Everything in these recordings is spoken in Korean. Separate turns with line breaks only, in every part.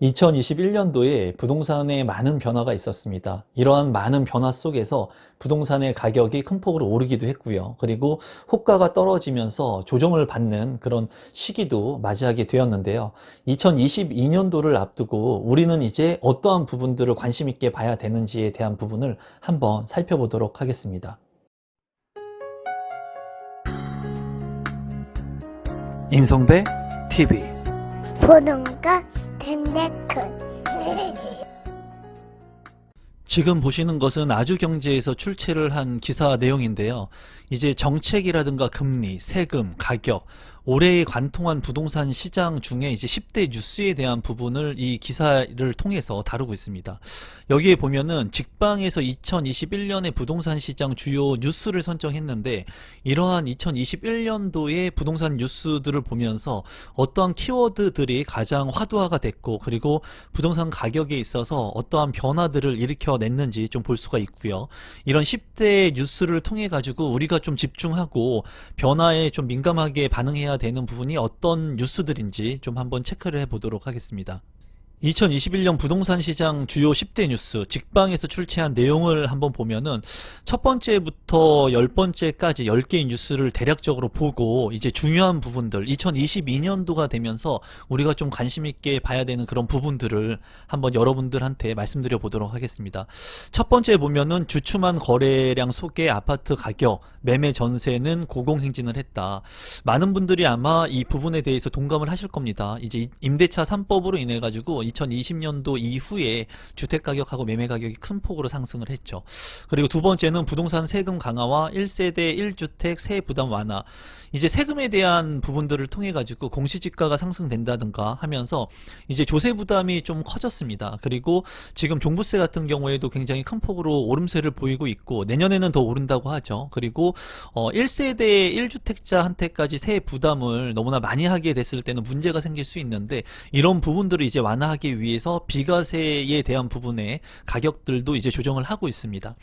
2021년도에 부동산에 많은 변화가 있었습니다. 이러한 많은 변화 속에서 부동산의 가격이 큰 폭으로 오르기도 했고요. 그리고 호가가 떨어지면서 조정을 받는 그런 시기도 맞이하게 되었는데요. 2022년도를 앞두고 우리는 이제 어떠한 부분들을 관심 있게 봐야 되는지에 대한 부분을 한번 살펴보도록 하겠습니다. 임성배 TV
보동과 텐데크
지금 보시는 것은 아주경제에서 출제를 한 기사 내용인데요. 이제 정책이라든가 금리, 세금, 가격, 올해에 관통한 부동산 시장 중에 이제 10대 뉴스에 대한 부분을 이 기사를 통해서 다루고 있습니다. 여기에 보면은 직방에서 2021년의 부동산 시장 주요 뉴스를 선정했는데, 이러한 2021년도의 부동산 뉴스들을 보면서 어떠한 키워드들이 가장 화두화가 됐고, 그리고 부동산 가격에 있어서 어떠한 변화들을 일으켜냈는지 좀 볼 수가 있고요. 이런 10대 뉴스를 통해 가지고 우리가 좀 집중하고 변화에 좀 민감하게 반응해야 되는 부분이 어떤 뉴스들인지 좀 한번 체크를 해보도록 하겠습니다. 2021년 부동산 시장 주요 10대 뉴스 직방에서 출제한 내용을 한번 보면은 첫 번째부터 10번째까지 10개의 뉴스를 대략적으로 보고 이제 중요한 부분들 2022년도가 되면서 우리가 좀 관심 있게 봐야 되는 그런 부분들을 한번 여러분들한테 말씀드려 보도록 하겠습니다. 첫 번째 보면은 주춤한 거래량 속에 아파트 가격, 매매 전세는 고공행진을 했다. 많은 분들이 아마 이 부분에 대해서 동감을 하실 겁니다. 이제 임대차 3법으로 인해 가지고 2020년도 이후에 주택가격하고 매매가격이 큰 폭으로 상승을 했죠. 그리고 두 번째는 부동산 세금 강화와 1세대 1주택 세액 부담 완화. 이제 세금에 대한 부분들을 통해 가지고 공시지가가 상승된다든가 하면서 이제 조세 부담이 좀 커졌습니다. 그리고 지금 종부세 같은 경우에도 굉장히 큰 폭으로 오름세를 보이고 있고 내년에는 더 오른다고 하죠. 그리고 1세대 1주택자한테까지 세액 부담을 너무나 많이 하게 됐을 때는 문제가 생길 수 있는데, 이런 부분들을 이제 완화하기 위해서 비과세에 대한 부분의 가격들도 이제 조정을 하고 있습니다.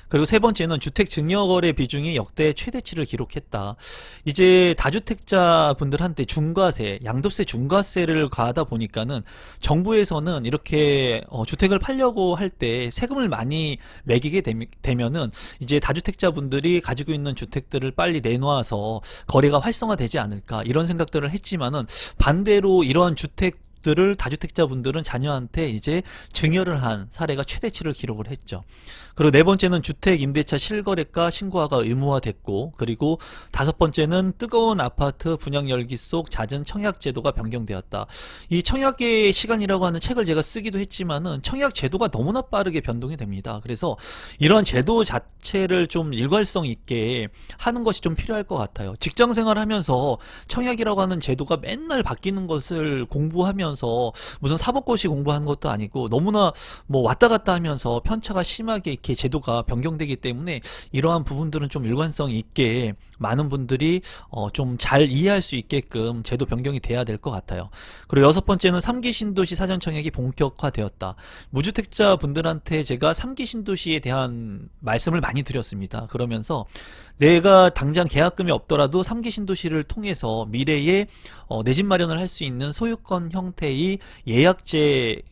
그리고 세 번째는 주택 증여거래 비중이 역대 최대치를 기록했다. 이제 다주택자 분들한테 중과세, 양도세 중과세를 가하다 보니까는 정부에서는 이렇게 주택을 팔려고 할 때 세금을 많이 매기게 되면은 이제 다주택자 분들이 가지고 있는 주택들을 빨리 내놓아서 거래가 활성화되지 않을까, 이런 생각들을 했지만은 반대로 이러한 주택들을 다주택자분들은 자녀한테 이제 증여를 한 사례가 최대치를 기록을 했죠. 그리고 네 번째는 주택 임대차 실거래가 신고화가 의무화됐고, 그리고 다섯 번째는 뜨거운 아파트 분양 열기 속 잦은 청약 제도가 변경되었다. 이 청약의 시간이라고 하는 책을 제가 쓰기도 했지만은 청약 제도가 너무나 빠르게 변동이 됩니다. 그래서 이런 제도 자체를 좀 일관성 있게 하는 것이 좀 필요할 것 같아요. 직장 생활하면서 청약이라고 하는 제도가 맨날 바뀌는 것을 공부하면서 무슨 사법고시 공부하는 것도 아니고 너무나 뭐 왔다 갔다 하면서 편차가 심하게 이렇게 제도가 변경되기 때문에 이러한 부분들은 좀 일관성 있게 많은 분들이 좀 잘 이해할 수 있게끔 제도 변경이 돼야 될 것 같아요. 그리고 여섯 번째는 3기 신도시 사전 청약이 본격화되었다. 무주택자 분들한테 제가 3기 신도시에 대한 말씀을 많이 드렸습니다. 그러면서 내가 당장 계약금이 없더라도 3기 신도시를 통해서 미래에 내 집 마련을 할 수 있는 소유권 형태의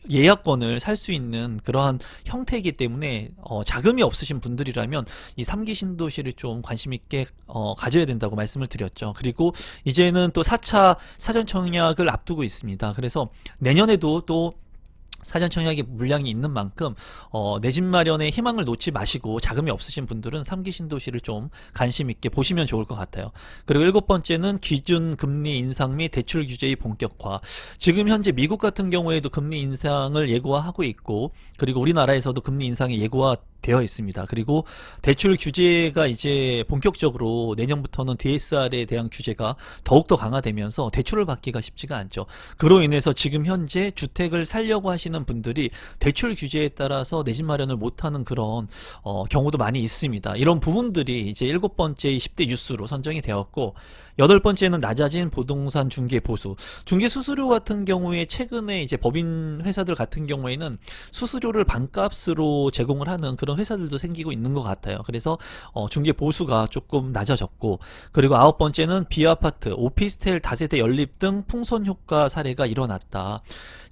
예약권을 살 수 있는 그러한 형태이기 때문에 자금이 없으신 분들이라면 이 3기 신도시를 좀 관심 있게 가져야 된다고 말씀을 드렸죠. 그리고 이제는 또 4차 사전 청약을 앞두고 있습니다. 그래서 내년에도 또 사전 청약의 물량이 있는 만큼 내 집 마련에 희망을 놓지 마시고 자금이 없으신 분들은 3기 신도시를 좀 관심 있게 보시면 좋을 것 같아요. 그리고 일곱 번째는 기준 금리 인상 및 대출 규제의 본격화. 지금 현재 미국 같은 경우에도 금리 인상을 예고하고 있고, 그리고 우리나라에서도 금리 인상이 예고되어 있습니다. 그리고 대출 규제가 이제 본격적으로 내년부터는 DSR에 대한 규제가 더욱더 강화되면서 대출을 받기가 쉽지가 않죠. 그로 인해서 지금 현재 주택을 살려고 하시는 분들이 대출 규제에 따라서 내 집 마련을 못하는 그런 경우도 많이 있습니다. 이런 부분들이 이제 일곱 번째의 10대 뉴스로 선정이 되었고, 여덟 번째는 낮아진 부동산 중개 보수. 중개 수수료 같은 경우에 최근에 이제 법인 회사들 같은 경우에는 수수료를 반값으로 제공을 하는 그런 회사들도 생기고 있는 것 같아요. 그래서 중개 보수가 조금 낮아졌고, 그리고 아홉 번째는 비아파트, 오피스텔 다세대 연립 등 풍선 효과 사례가 일어났다.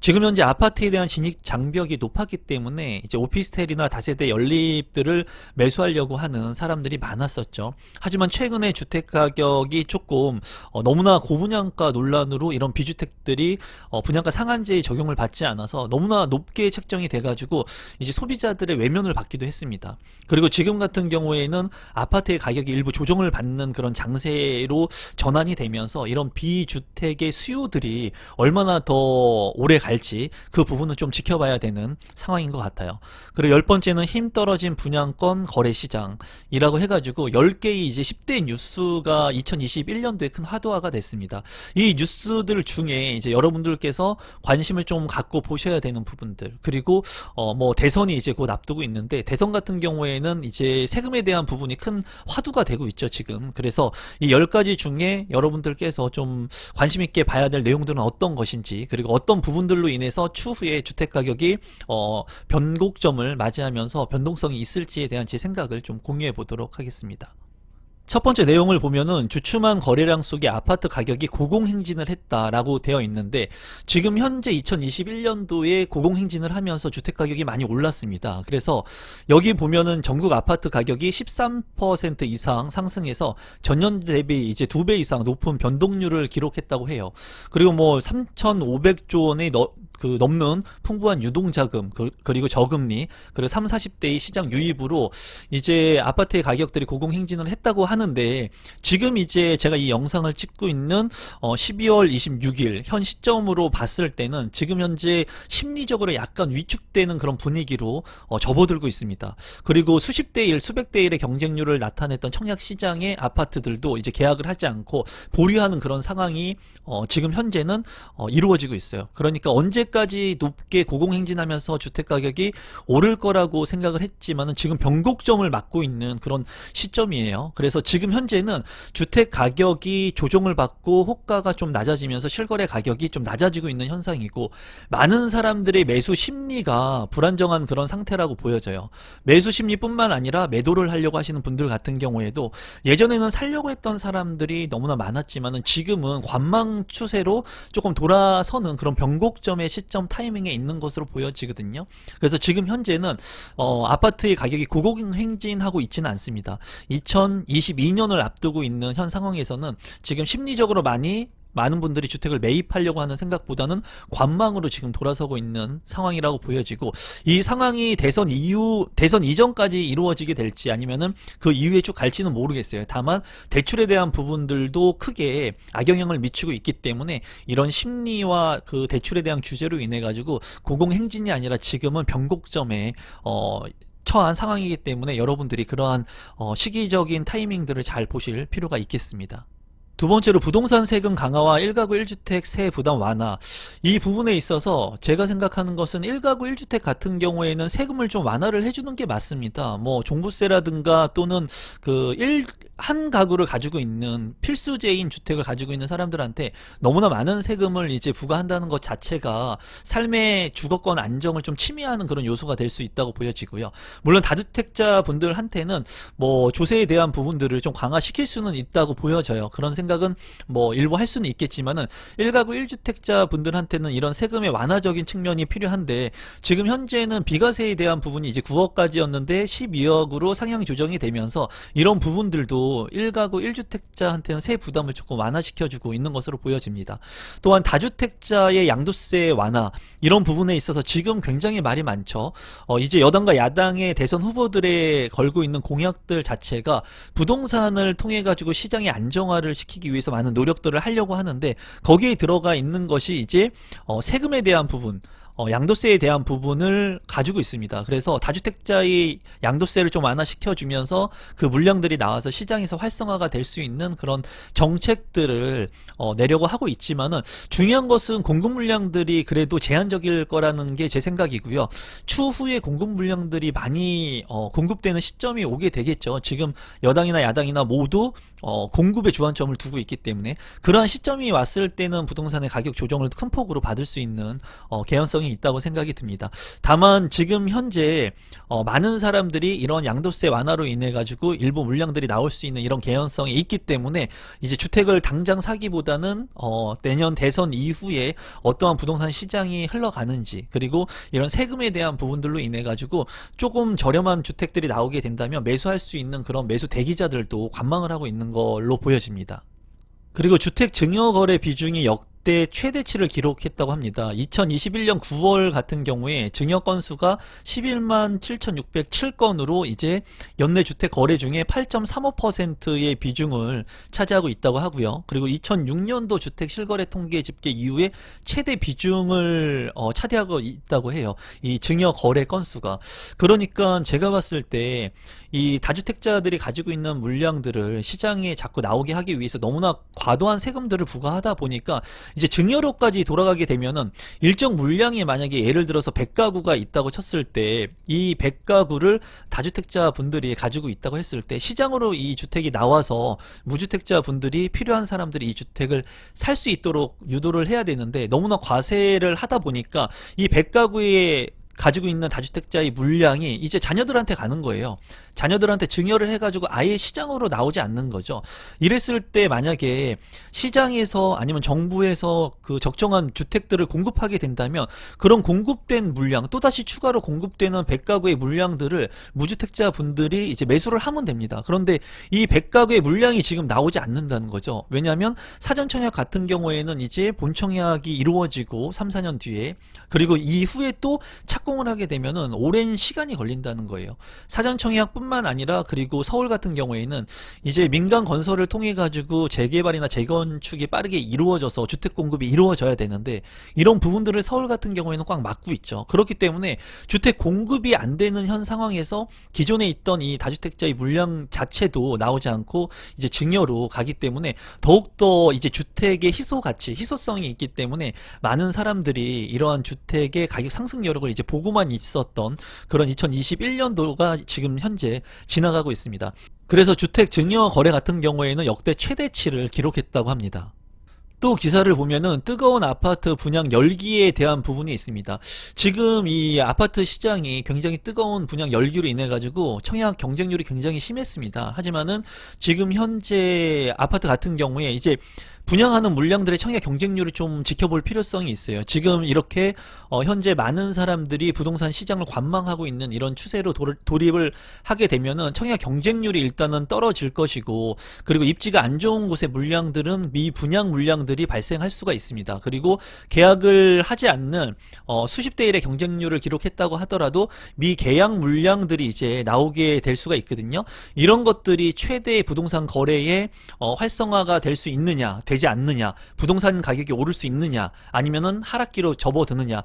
지금 현재 아파트에 대한 진입 장벽이 높았기 때문에 이제 오피스텔이나 다세대 연립들을 매수하려고 하는 사람들이 많았었죠. 하지만 최근에 주택 가격이 조금 너무나 고분양가 논란으로 이런 비주택들이 분양가 상한제의 적용을 받지 않아서 너무나 높게 책정이 돼가지고 이제 소비자들의 외면을 받기도 했습니다. 그리고 지금 같은 경우에는 아파트의 가격이 일부 조정을 받는 그런 장세로 전환이 되면서 이런 비주택의 수요들이 얼마나 더 오래 갈지 그 부분은 좀 지켜봐야 되는 상황인 것 같아요. 그리고 열 번째는 힘 떨어진 분양권 거래 시장이라고 해가지고 10개의 이제 10대 뉴스가 2021년도에 큰 화두화가 됐습니다. 이 뉴스들 중에 이제 여러분들께서 관심을 좀 갖고 보셔야 되는 부분들, 그리고 뭐 대선이 이제 곧 앞두고 있는데 대선 같은 경우에는 이제 세금에 대한 부분이 큰 화두가 되고 있죠 지금. 그래서 이 10가지 중에 여러분들께서 좀 관심 있게 봐야 될 내용들은 어떤 것인지, 그리고 어떤 부분들로 인해서 추후에 주택 가격이 변곡점을 맞이하면서 변동성이 있을지에 대한 제 생각을 좀 공유해 보도록 하겠습니다. 첫 번째 내용을 보면은 주춤한 거래량 속에 아파트 가격이 고공행진을 했다라고 되어 있는데, 지금 현재 2021년도에 고공행진을 하면서 주택 가격이 많이 올랐습니다. 그래서 여기 보면은 전국 아파트 가격이 13% 이상 상승해서 전년 대비 이제 2배 이상 높은 변동률을 기록했다고 해요. 그리고 뭐 3,500조 원의 넘는 풍부한 유동자금, 그리고 저금리, 그리고 3, 40대의 시장 유입으로 이제 아파트의 가격들이 고공행진을 했다고 하는데, 지금 이제 제가 이 영상을 찍고 있는 12월 26일 현 시점으로 봤을 때는 지금 현재 심리적으로 약간 위축되는 그런 분위기로 접어들고 있습니다. 그리고 수십 대 1, 수백 대 1의 경쟁률을 나타냈던 청약 시장의 아파트들도 이제 계약을 하지 않고 보류하는 그런 상황이 지금 현재는 이루어지고 있어요. 그러니까 언제까지 높게 고공행진하면서 주택 가격이 오를 거라고 생각을 했지만은 지금 변곡점을 맞고 있는 그런 시점이에요. 그래서 지금 현재는 주택 가격이 조정을 받고 호가가 좀 낮아지면서 실거래 가격이 좀 낮아지고 있는 현상이고, 많은 사람들의 매수 심리가 불안정한 그런 상태라고 보여져요. 매수 심리뿐만 아니라 매도를 하려고 하시는 분들 같은 경우에도 예전에는 살려고 했던 사람들이 너무나 많았지만은 지금은 관망 추세로 조금 돌아서는 그런 변곡점의 시점 타이밍에 있는 것으로 보여지거든요. 그래서 지금 현재는 아파트의 가격이 고공행진하고 있지는 않습니다. 2022년을 앞두고 있는 현 상황에서는 지금 심리적으로 많은 분들이 주택을 매입하려고 하는 생각보다는 관망으로 지금 돌아서고 있는 상황이라고 보여지고, 이 상황이 대선 이전까지 이루어지게 될지 아니면은 그 이후에 쭉 갈지는 모르겠어요. 다만 대출에 대한 부분들도 크게 악영향을 미치고 있기 때문에 이런 심리와 그 대출에 대한 규제로 인해 가지고 고공행진이 아니라 지금은 변곡점에 처한 상황이기 때문에 여러분들이 그러한 시기적인 타이밍들을 잘 보실 필요가 있겠습니다. 두 번째로 부동산 세금 강화와 1가구 1주택 세 부담 완화, 이 부분에 있어서 제가 생각하는 것은 1가구 1주택 같은 경우에는 세금을 좀 완화를 해주는 게 맞습니다. 뭐 종부세라든가 또는 한 가구를 가지고 있는 필수제인 주택을 가지고 있는 사람들한테 너무나 많은 세금을 이제 부과한다는 것 자체가 삶의 주거권 안정을 좀 침해하는 그런 요소가 될 수 있다고 보여지고요. 물론 다주택자 분들한테는 뭐 조세에 대한 부분들을 좀 강화시킬 수는 있다고 보여져요. 그런 생각은 뭐 일부 할 수는 있겠지만은 1가구 1주택자 분들한테는 이런 세금의 완화적인 측면이 필요한데, 지금 현재는 비과세에 대한 부분이 이제 9억까지였는데 12억으로 상향 조정이 되면서 이런 부분들도 1가구 1주택자한테는 세 부담을 조금 완화시켜주고 있는 것으로 보여집니다. 또한 다주택자의 양도세 완화, 이런 부분에 있어서 지금 굉장히 말이 많죠. 이제 여당과 야당의 대선 후보들에 걸고 있는 공약들 자체가 부동산을 통해 가지고 시장의 안정화를 시키기 위해서 많은 노력들을 하려고 하는데, 거기에 들어가 있는 것이 이제 세금에 대한 부분, 양도세에 대한 부분을 가지고 있습니다. 그래서 다주택자의 양도세를 좀 완화시켜주면서 그 물량들이 나와서 시장에서 활성화가 될 수 있는 그런 정책들을 내려고 하고 있지만은, 중요한 것은 공급 물량들이 그래도 제한적일 거라는 게 제 생각이고요. 추후에 공급 물량들이 많이 공급되는 시점이 오게 되겠죠. 지금 여당이나 야당이나 모두 공급에 주안점을 두고 있기 때문에 그러한 시점이 왔을 때는 부동산의 가격 조정을 큰 폭으로 받을 수 있는 개연성이 가능성이 있다고 생각이 듭니다. 다만 지금 현재 많은 사람들이 이런 양도세 완화로 인해 가지고 일부 물량들이 나올 수 있는 이런 개연성이 있기 때문에 이제 주택을 당장 사기보다는 내년 대선 이후에 어떠한 부동산 시장이 흘러가는지, 그리고 이런 세금에 대한 부분들로 인해 가지고 조금 저렴한 주택들이 나오게 된다면 매수할 수 있는 그런 매수 대기자들도 관망을 하고 있는 걸로 보여집니다. 그리고 주택 증여거래 비중이 역대 최대치를 기록했다고 합니다. 2021년 9월 같은 경우에 증여 건수가 11만 7,607건으로 이제 연내 주택 거래 중에 8.35%의 비중을 차지하고 있다고 하고요. 그리고 2006년도 주택 실거래 통계 집계 이후에 최대 비중을 차지하고 있다고 해요. 이 증여 거래 건수가. 그러니까 제가 봤을 때 이 다주택자들이 가지고 있는 물량들을 시장에 자꾸 나오게 하기 위해서 너무나 과도한 세금들을 부과하다 보니까 이제 증여로까지 돌아가게 되면은 일정 물량이 만약에 예를 들어서 100가구가 있다고 쳤을 때 이 100가구를 다주택자 분들이 가지고 있다고 했을 때 시장으로 이 주택이 나와서 무주택자 분들이 필요한 사람들이 이 주택을 살 수 있도록 유도를 해야 되는데 너무나 과세를 하다 보니까 이 100가구의 가지고 있는 다주택자의 물량이 이제 자녀들한테 가는 거예요. 자녀들한테 증여를 해가지고 아예 시장으로 나오지 않는 거죠. 이랬을 때 만약에 시장에서 아니면 정부에서 그 적정한 주택들을 공급하게 된다면 그런 공급된 물량, 또다시 추가로 공급되는 100가구의 물량들을 무주택자 분들이 이제 매수를 하면 됩니다. 그런데 이 100가구의 물량이 지금 나오지 않는다는 거죠. 왜냐하면 사전청약 같은 경우에는 이제 본청약이 이루어지고 3, 4년 뒤에, 그리고 이후에 또 착공을 하게 되면은 오랜 시간이 걸린다는 거예요. 사전청약뿐만 아니라 그리고 서울 같은 경우에는 이제 민간 건설을 통해 가지고 재개발이나 재건축이 빠르게 이루어져서 주택 공급이 이루어져야 되는데 이런 부분들을 서울 같은 경우에는 꽉 막고 있죠. 그렇기 때문에 주택 공급이 안 되는 현 상황에서 기존에 있던 이 다주택자의 물량 자체도 나오지 않고 이제 증여로 가기 때문에 더욱더 이제 주택의 희소 가치, 희소성이 있기 때문에 많은 사람들이 이러한 주택의 가격 상승 여력을 이제 보고만 있었던 그런 2021년도가 지금 현재 지나가고 있습니다. 그래서 주택 증여 거래 같은 경우에는 역대 최대치를 기록했다고 합니다. 또 기사를 보면은 뜨거운 아파트 분양 열기에 대한 부분이 있습니다. 지금 이 아파트 시장이 굉장히 뜨거운 분양 열기로 인해 가지고 청약 경쟁률이 굉장히 심했습니다. 하지만은 지금 현재 아파트 같은 경우에 이제 분양하는 물량들의 청약 경쟁률을 좀 지켜볼 필요성이 있어요. 지금 이렇게 현재 많은 사람들이 부동산 시장을 관망하고 있는 이런 추세로 돌입을 하게 되면은 청약 경쟁률이 일단은 떨어질 것이고, 그리고 입지가 안 좋은 곳의 물량들은 미분양 물량들이 발생할 수가 있습니다. 그리고 계약을 하지 않는 수십 대 1의 경쟁률을 기록했다고 하더라도 미계약 물량들이 이제 나오게 될 수가 있거든요. 이런 것들이 최대의 부동산 거래의 활성화가 될 수 있느냐, 되지 않느냐, 부동산 가격이 오를 수 있느냐, 아니면은 하락기로 접어드느냐,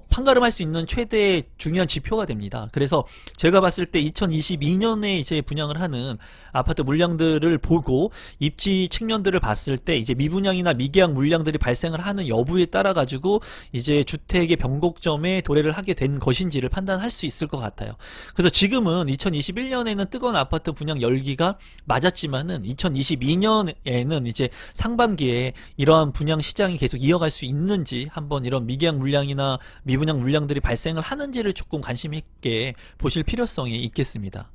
판가름할 수 있는 최대의 중요한 지표가 됩니다. 그래서 제가 봤을 때 2022년에 이제 분양을 하는 아파트 물량들을 보고 입지 측면들을 봤을 때 이제 미분양이나 미계약 물량들이 발생을 하는 여부에 따라 가지고 이제 주택의 변곡점에 도래를 하게 된 것인지를 판단할 수 있을 것 같아요. 그래서 지금은 2021년에는 뜨거운 아파트 분양 열기가 맞았지만은 2022년에는 이제 상반기에 이러한 분양 시장이 계속 이어갈 수 있는지, 한번 이런 미계약 물량이나 미분양 물량들이 발생을 하는지를 조금 관심 있게 보실 필요성이 있겠습니다.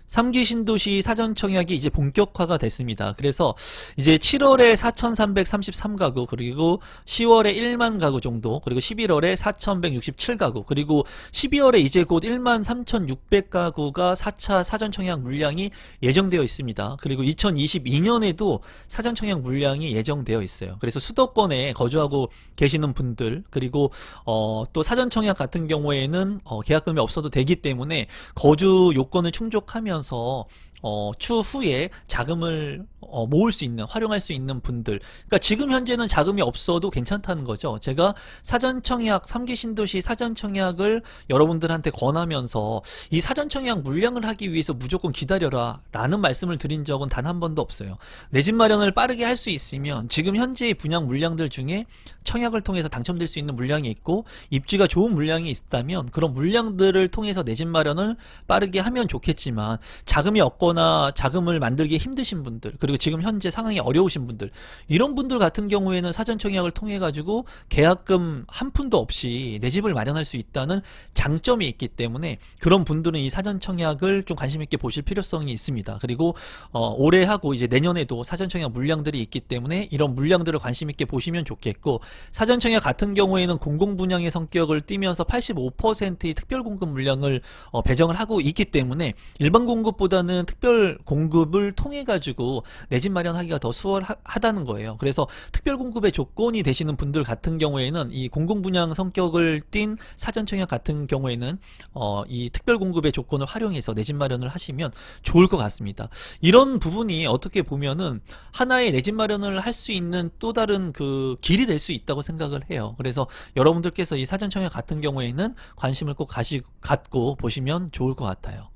3기 신도시 사전청약이 이제 본격화가 됐습니다. 그래서 이제 7월에 4,333가구, 그리고 10월에 1만 가구 정도, 그리고 11월에 4,167가구, 그리고 12월에 이제 곧 1만 3,600가구가 4차 사전청약 물량이 예정되어 있습니다. 그리고 2022년에도 사전청약 물량이 예정되어 있어요. 그래서 수도권에 거주하고 계시는 분들, 그리고 또 사전청약 같은 경우에는 계약금이 없어도 되기 때문에 거주 요건을 충족하면서 추후에 자금을 모을 수 있는, 활용할 수 있는 분들, 그러니까 지금 현재는 자금이 없어도 괜찮다는 거죠. 제가 사전청약, 3기 신도시 사전청약을 여러분들한테 권하면서 이 사전청약 물량을 하기 위해서 무조건 기다려라 라는 말씀을 드린 적은 단 한 번도 없어요. 내 집 마련을 빠르게 할 수 있으면 지금 현재의 분양 물량들 중에 청약을 통해서 당첨될 수 있는 물량이 있고 입지가 좋은 물량이 있다면 그런 물량들을 통해서 내 집 마련을 빠르게 하면 좋겠지만, 자금이 없거나 있거나 자금을 만들기 힘드신 분들, 그리고 지금 현재 상황이 어려우신 분들, 이런 분들 같은 경우에는 사전 청약을 통해 가지고 계약금 한 푼도 없이 내 집을 마련할 수 있다는 장점이 있기 때문에 그런 분들은 이 사전 청약을 좀 관심 있게 보실 필요성이 있습니다. 그리고 올해 하고 이제 내년에도 사전 청약 물량들이 있기 때문에 이런 물량들을 관심 있게 보시면 좋겠고, 사전 청약 같은 경우에는 공공 분양의 성격을 띠면서 85%의 특별 공급 물량을 배정을 하고 있기 때문에 일반 공급보다는 특별 공급을 통해 가지고 내 집 마련하기가 더 수월하다는 거예요. 그래서 특별 공급의 조건이 되시는 분들 같은 경우에는 이 공공 분양 성격을 띤 사전 청약 같은 경우에는 이 특별 공급의 조건을 활용해서 내 집 마련을 하시면 좋을 것 같습니다. 이런 부분이 어떻게 보면은 하나의 내 집 마련을 할 수 있는 또 다른 그 길이 될 수 있다고 생각을 해요. 그래서 여러분들께서 이 사전 청약 같은 경우에는 관심을 꼭 갖고 보시면 좋을 것 같아요.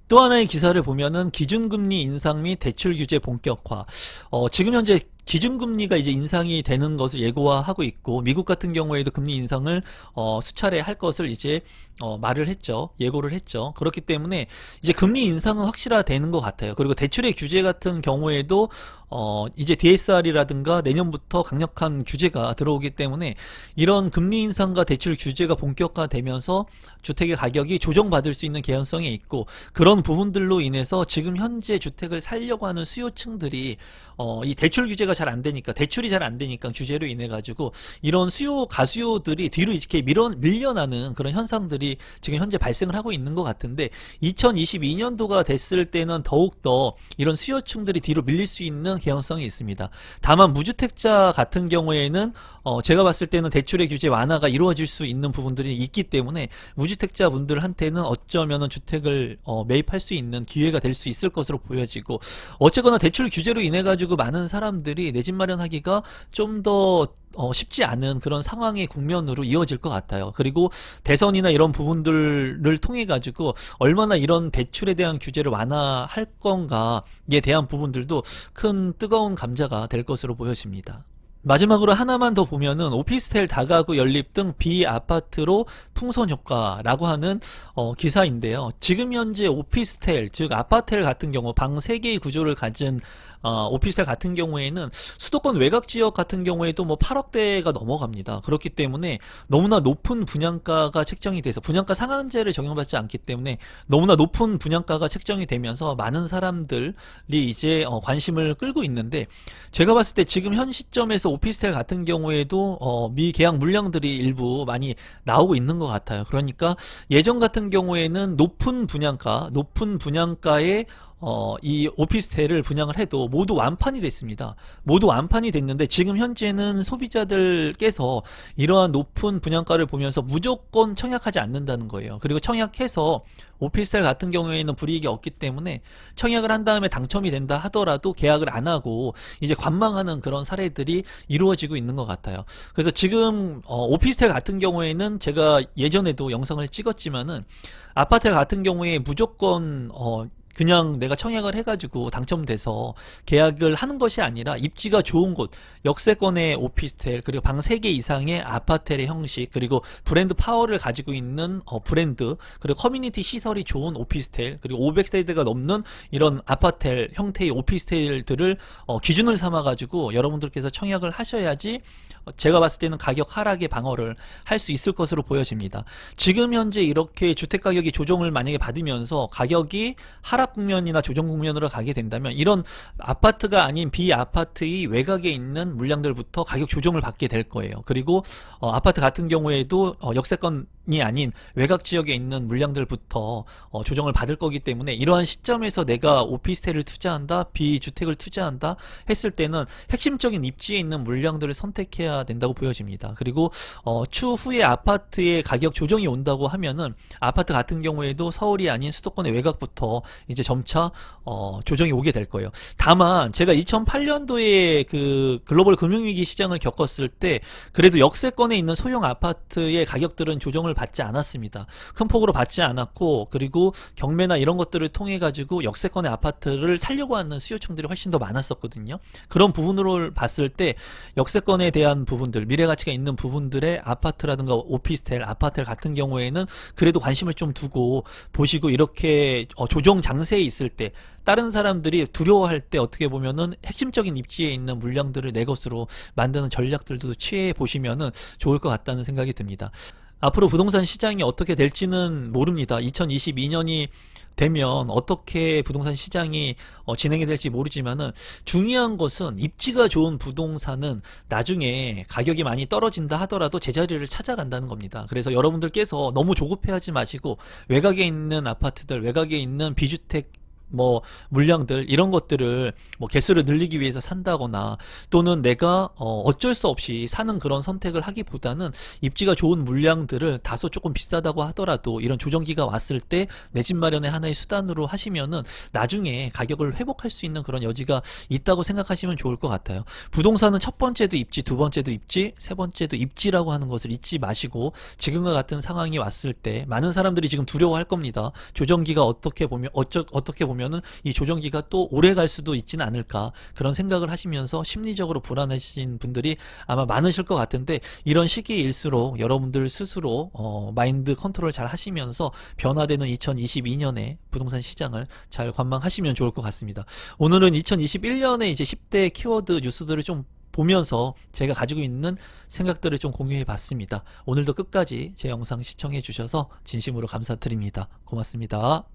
또 하나의 기사를 보면은 기준금리 인상 및 대출 규제 본격화. 지금 현재 기준금리가 이제 인상이 되는 것을 예고화하고 있고, 미국 같은 경우에도 금리 인상을 수차례 할 것을 이제 말을 했죠. 예고를 했죠. 그렇기 때문에 이제 금리 인상은 확실화되는 것 같아요. 그리고 대출의 규제 같은 경우에도 이제 DSR이라든가 내년부터 강력한 규제가 들어오기 때문에 이런 금리 인상과 대출 규제가 본격화되면서 주택의 가격이 조정받을 수 있는 개연성이 있고, 그런 부분들로 인해서 지금 현재 주택을 살려고 하는 수요층들이 이 대출 규제가 잘 안 되니까, 대출이 잘 안 되니까 규제로 인해 가지고 이런 가수요들이 뒤로 이렇게 밀려나는 그런 현상들이 지금 현재 발생을 하고 있는 것 같은데, 2022년도가 됐을 때는 더욱더 이런 수요층들이 뒤로 밀릴 수 있는 개연성이 있습니다. 다만 무주택자 같은 경우에는 제가 봤을 때는 대출의 규제 완화가 이루어질 수 있는 부분들이 있기 때문에 무주택자 분들한테는 어쩌면은 주택을 매입할 수 있는 기회가 될 수 있을 것으로 보여지고, 어쨌거나 대출 규제로 인해 가지고 많은 사람들이 내 집 마련하기가 좀 더 쉽지 않은 그런 상황의 국면으로 이어질 것 같아요. 그리고 대선이나 이런 부분들을 통해 가지고 얼마나 이런 대출에 대한 규제를 완화할 건가에 대한 부분들도 큰 뜨거운 감자가 될 것으로 보여집니다. 마지막으로 하나만 더 보면은 오피스텔 다가구 연립 등 비아파트로 풍선 효과라고 하는 기사인데요. 지금 현재 오피스텔, 즉 아파텔 같은 경우 방 3개의 구조를 가진 오피스텔 같은 경우에는 수도권 외곽 지역 같은 경우에도 뭐 8억대가 넘어갑니다. 그렇기 때문에 너무나 높은 분양가가 책정이 돼서, 분양가 상한제를 적용받지 않기 때문에 너무나 높은 분양가가 책정이 되면서 많은 사람들이 이제 관심을 끌고 있는데, 제가 봤을 때 지금 현 시점에서 오피스텔 같은 경우에도 미계약 물량들이 일부 많이 나오고 있는 것 같아요. 그러니까 예전 같은 경우에는 높은 분양가에 이 오피스텔을 분양을 해도 모두 완판이 됐습니다. 모두 완판이 됐는데, 지금 현재는 소비자들께서 이러한 높은 분양가를 보면서 무조건 청약하지 않는다는 거예요. 그리고 청약해서 오피스텔 같은 경우에는 불이익이 없기 때문에 청약을 한 다음에 당첨이 된다 하더라도 계약을 안 하고 이제 관망하는 그런 사례들이 이루어지고 있는 것 같아요. 그래서 지금 오피스텔 같은 경우에는 제가 예전에도 영상을 찍었지만은, 아파트 같은 경우에 무조건 그냥 내가 청약을 해가지고 당첨돼서 계약을 하는 것이 아니라 입지가 좋은 곳, 역세권의 오피스텔, 그리고 방 3개 이상의 아파텔의 형식, 그리고 브랜드 파워를 가지고 있는 브랜드, 그리고 커뮤니티 시설이 좋은 오피스텔, 그리고 500세대가 넘는 이런 아파텔 형태의 오피스텔들을 기준을 삼아가지고 여러분들께서 청약을 하셔야지 제가 봤을 때는 가격 하락의 방어를 할 수 있을 것으로 보여집니다. 지금 현재 이렇게 주택가격이 조정을 만약에 받으면서 가격이 하락 국면이나 조정 국면으로 가게 된다면, 이런 아파트가 아닌 비아파트의 외곽에 있는 물량들부터 가격 조정을 받게 될 거예요. 그리고 아파트 같은 경우에도 역세권이 아닌 외곽 지역에 있는 물량들부터 조정을 받을 거기 때문에, 이러한 시점에서 내가 오피스텔을 투자한다, 비주택을 투자한다 했을 때는 핵심적인 입지에 있는 물량들을 선택해야 된다고 보여집니다. 그리고 추후에 아파트의 가격 조정이 온다고 하면은 아파트 같은 경우에도 서울이 아닌 수도권의 외곽부터 이제 점차 조정이 오게 될 거예요. 다만 제가 2008년도에 그 글로벌 금융위기 시장을 겪었을 때 그래도 역세권에 있는 소형 아파트의 가격들은 조정을 받지 않았습니다. 큰 폭으로 받지 않았고, 그리고 경매나 이런 것들을 통해 가지고 역세권의 아파트를 살려고 하는 수요층들이 훨씬 더 많았었거든요. 그런 부분으로 봤을 때 역세권에 대한 부분들, 미래 가치가 있는 부분들의 아파트라든가 오피스텔, 아파트 같은 경우에는 그래도 관심을 좀 두고 보시고, 이렇게 조정 장세에 있을 때 다른 사람들이 두려워할 때 어떻게 보면은 핵심적인 입지에 있는 물량들을 내 것으로 만드는 전략들도 취해 보시면은 좋을 것 같다는 생각이 듭니다. 앞으로 부동산 시장이 어떻게 될지는 모릅니다. 2022년이 되면 어떻게 부동산 시장이 진행이 될지 모르지만은, 중요한 것은 입지가 좋은 부동산은 나중에 가격이 많이 떨어진다 하더라도 제자리를 찾아간다는 겁니다. 그래서 여러분들께서 너무 조급해하지 마시고, 외곽에 있는 아파트들, 외곽에 있는 비주택 물량들, 이런 것들을 개수를 늘리기 위해서 산다거나, 또는 내가 어쩔 수 없이 사는 그런 선택을 하기보다는 입지가 좋은 물량들을 다소 조금 비싸다고 하더라도 이런 조정기가 왔을 때 내 집 마련의 하나의 수단으로 하시면은 나중에 가격을 회복할 수 있는 그런 여지가 있다고 생각하시면 좋을 것 같아요. 부동산은 첫 번째도 입지, 두 번째도 입지, 세 번째도 입지라고 하는 것을 잊지 마시고, 지금과 같은 상황이 왔을 때 많은 사람들이 지금 두려워할 겁니다. 조정기가 어떻게 보면은 이 조정기가 또 오래 갈 수도 있지는 않을까, 그런 생각을 하시면서 심리적으로 불안하신 분들이 아마 많으실 것 같은데, 이런 시기일수록 여러분들 스스로 마인드 컨트롤 잘 하시면서 변화되는 2022년에 부동산 시장을 잘 관망하시면 좋을 것 같습니다. 오늘은 2021년에 이제 10대 키워드 뉴스들을 좀 보면서 제가 가지고 있는 생각들을 좀 공유해 봤습니다. 오늘도 끝까지 제 영상 시청해 주셔서 진심으로 감사드립니다. 고맙습니다.